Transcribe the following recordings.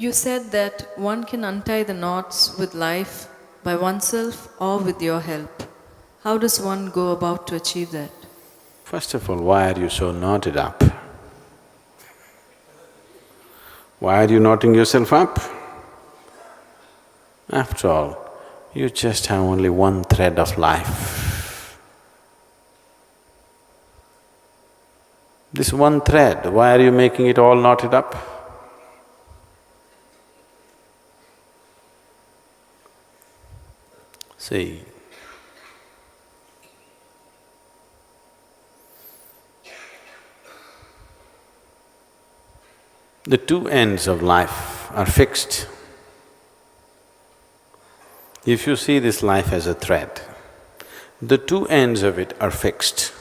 You said that one can untie the knots with life by oneself or with your help. How does one go about to achieve that? First of all, why are you so knotted up? Why are you knotting yourself up? After all, you just have only one thread of life. This one thread, why are you making it all knotted up? See, the two ends of life are fixed. If you see this life as a thread, the two ends of it are fixed,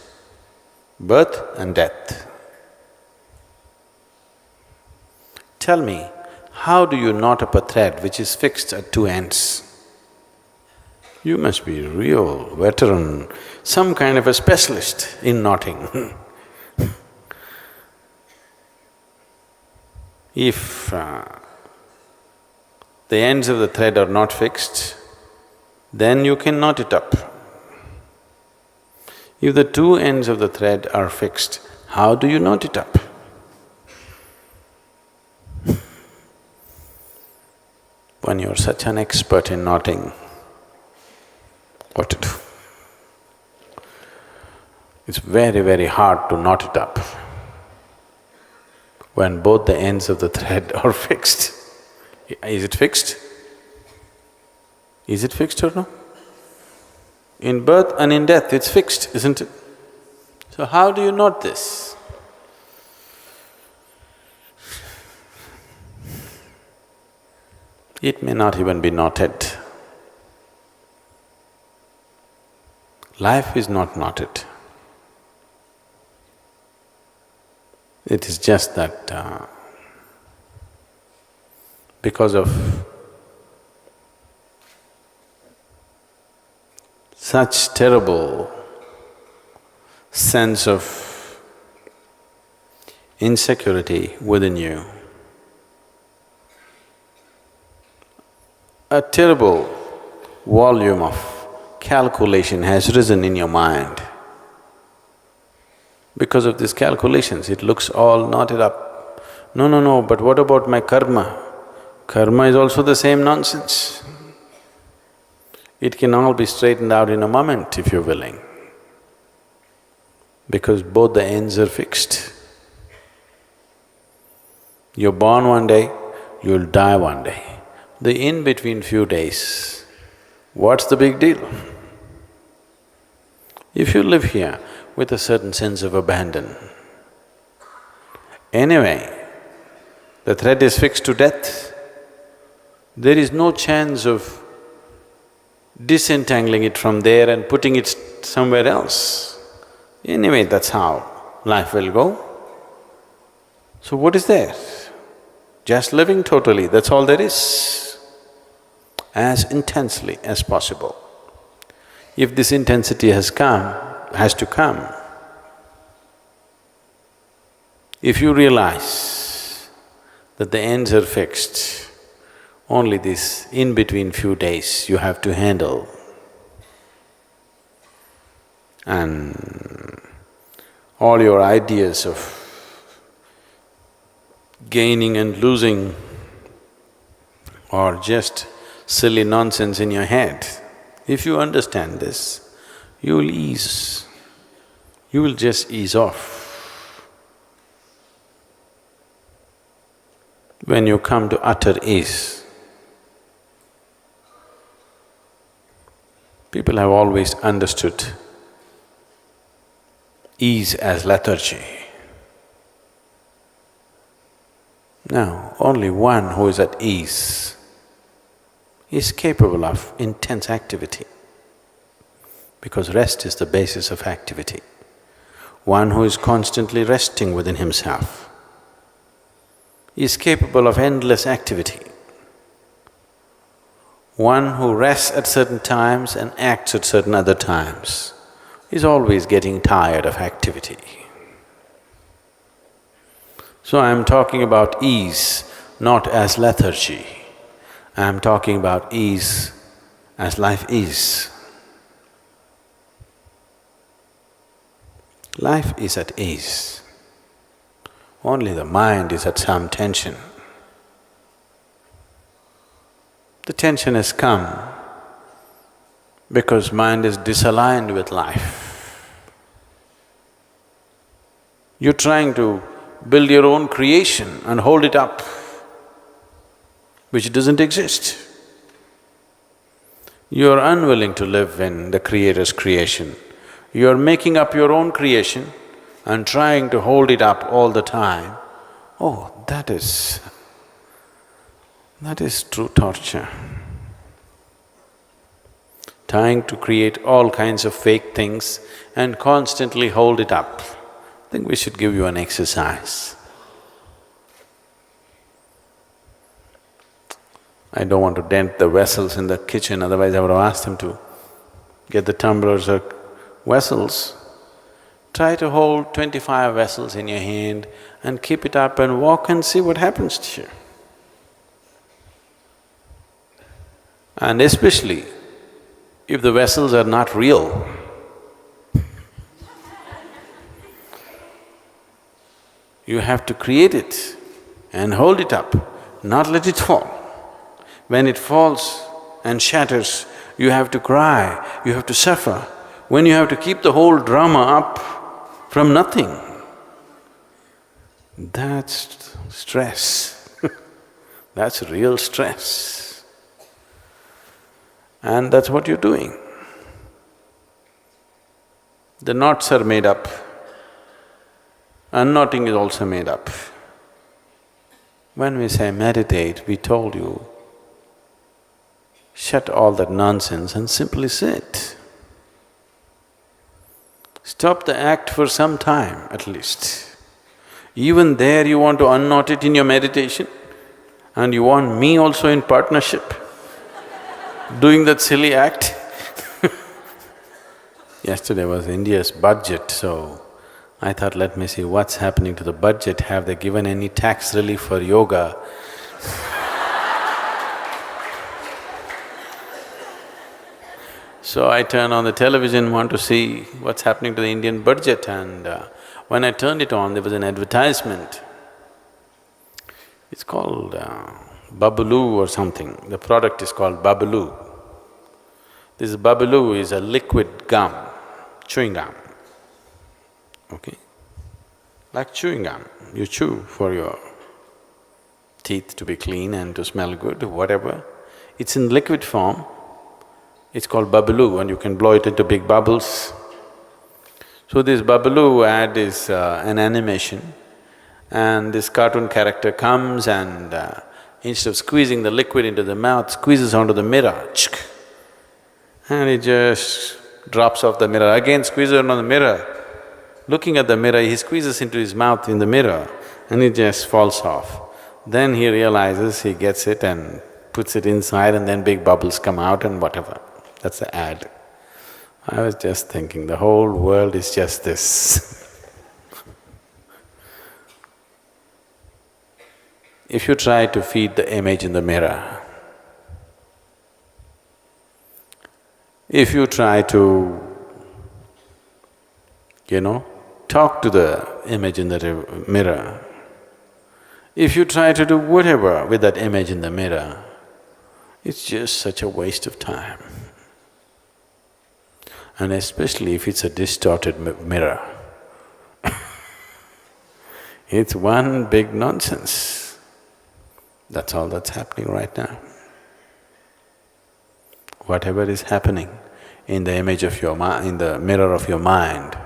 birth and death. Tell me, how do you knot up a thread which is fixed at two ends? You must be a real veteran, some kind of a specialist in knotting. If the ends of the thread are not fixed, then you can knot it up. If the two ends of the thread are fixed, how do you knot it up? When you're such an expert in knotting, what to do? It's very, very hard to knot it up when both the ends of the thread are fixed. Is it fixed? Is it fixed or no? In birth and in death, it's fixed, isn't it? So how do you knot this? It may not even be knotted. Life is not knotted. It is just that because of such terrible sense of insecurity within you, a terrible volume of calculation has risen in your mind. Because of these calculations, it looks all knotted up. No, but what about my karma? Karma is also the same nonsense. It can all be straightened out in a moment if you're willing, because both the ends are fixed. You're born one day, you'll die one day. The in-between few days, what's the big deal? If you live here with a certain sense of abandon, anyway, the thread is fixed to death, there is no chance of disentangling it from there and putting it somewhere else. Anyway, that's how life will go. So what is there? Just living totally, that's all there is, as intensely as possible. If this intensity has to come, if you realize that the ends are fixed, only this in-between few days you have to handle, and all your ideas of gaining and losing are just silly nonsense in your head. If you understand this, you will ease, you will just ease off. When you come to utter ease, people have always understood ease as lethargy. Now, only one who is at ease is capable of intense activity, because rest is the basis of activity. One who is constantly resting within himself is capable of endless activity. One who rests at certain times and acts at certain other times is always getting tired of activity. So I'm talking about ease, not as lethargy. I'm talking about ease as life is. Life is at ease. Only the mind is at some tension. The tension has come because mind is disaligned with life. You're trying to build your own creation and hold it up, which doesn't exist. You're unwilling to live in the Creator's creation. You're making up your own creation and trying to hold it up all the time. Oh, that is true torture. Trying to create all kinds of fake things and constantly hold it up. I think we should give you an exercise. I don't want to dent the vessels in the kitchen, otherwise I would have asked them to get the tumblers or vessels. Try to hold 25 vessels in your hand and keep it up and walk and see what happens to you. And especially if the vessels are not real, you have to create it and hold it up, not let it fall. When it falls and shatters, you have to cry, you have to suffer. When you have to keep the whole drama up from nothing, that's stress. That's real stress. And that's what you're doing. The knots are made up, unknotting is also made up. When we say meditate, we told you, shut all that nonsense and simply sit. Stop the act for some time at least. Even there you want to unknot it in your meditation and you want me also in partnership doing that silly act. Yesterday was India's budget, so I thought, let me see what's happening to the budget. Have they given any tax relief for yoga? So I turn on the television, want to see what's happening to the Indian budget, and when I turned it on, there was an advertisement. It's called Babaloo or something. The product is called Babaloo. This Babaloo is a liquid gum, chewing gum, okay? Like chewing gum, you chew for your teeth to be clean and to smell good, whatever. It's in liquid form. It's called Babaloo and you can blow it into big bubbles. So this Babaloo ad is an animation and this cartoon character comes and instead of squeezing the liquid into the mouth, squeezes onto the mirror, and it just drops off the mirror, again squeezes onto the mirror. Looking at the mirror, he squeezes into his mouth in the mirror and it just falls off. Then he realizes, he gets it and puts it inside and then big bubbles come out and whatever. That's the ad. I was just thinking, the whole world is just this. If you try to feed the image in the mirror, if you try to, talk to the image in the mirror, if you try to do whatever with that image in the mirror, it's just such a waste of time. And especially if it's a distorted mirror. It's one big nonsense. That's all that's happening right now. Whatever is happening in the image of your mind, in the mirror of your mind,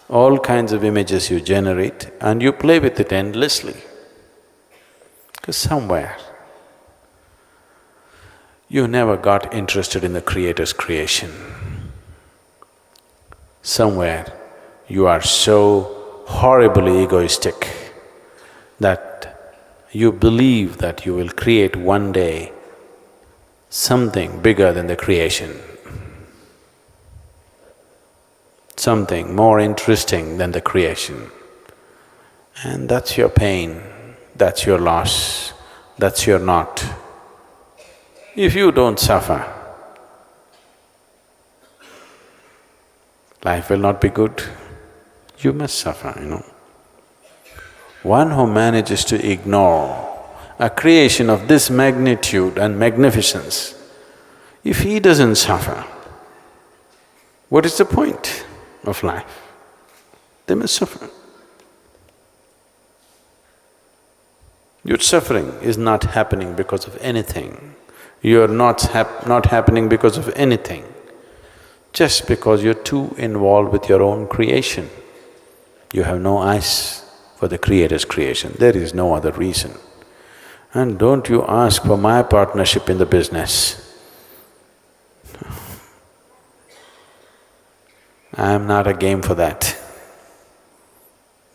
all kinds of images you generate and you play with it endlessly. Because somewhere you never got interested in the Creator's creation. Somewhere you are so horribly egoistic that you believe that you will create one day something bigger than the creation, something more interesting than the creation. And that's your pain, that's your loss, that's your knot. If you don't suffer, life will not be good. You must suffer, One who manages to ignore a creation of this magnitude and magnificence, if he doesn't suffer, what is the point of life? They must suffer. Your suffering is not happening because of anything. You are not happening because of anything, just because you're too involved with your own creation. You have no eyes for the Creator's creation, there is no other reason. And don't you ask for my partnership in the business. I am not a game for that.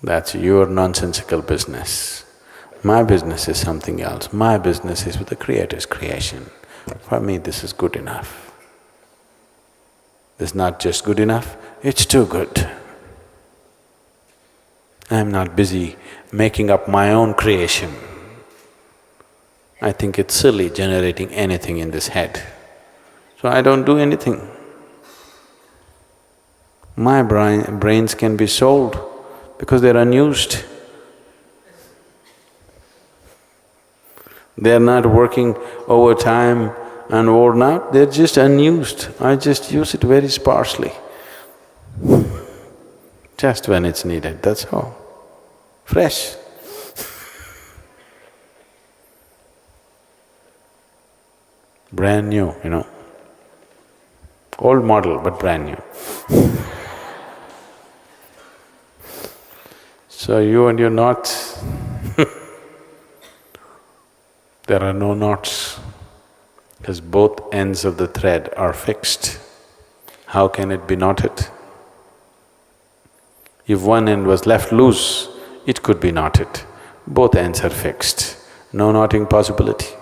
That's your nonsensical business. My business is something else. My business is with the Creator's creation. For me, this is good enough. This is not just good enough, it's too good. I am not busy making up my own creation. I think it's silly generating anything in this head. So I don't do anything. My brains can be sold because they're unused. They're not working overtime and worn out, they're just unused. I just use it very sparsely. Just when it's needed, that's all. Fresh. Brand new, Old model, but brand new. So you and your knots, there are no knots, because both ends of the thread are fixed. How can it be knotted? If one end was left loose, it could be knotted. Both ends are fixed, no knotting possibility.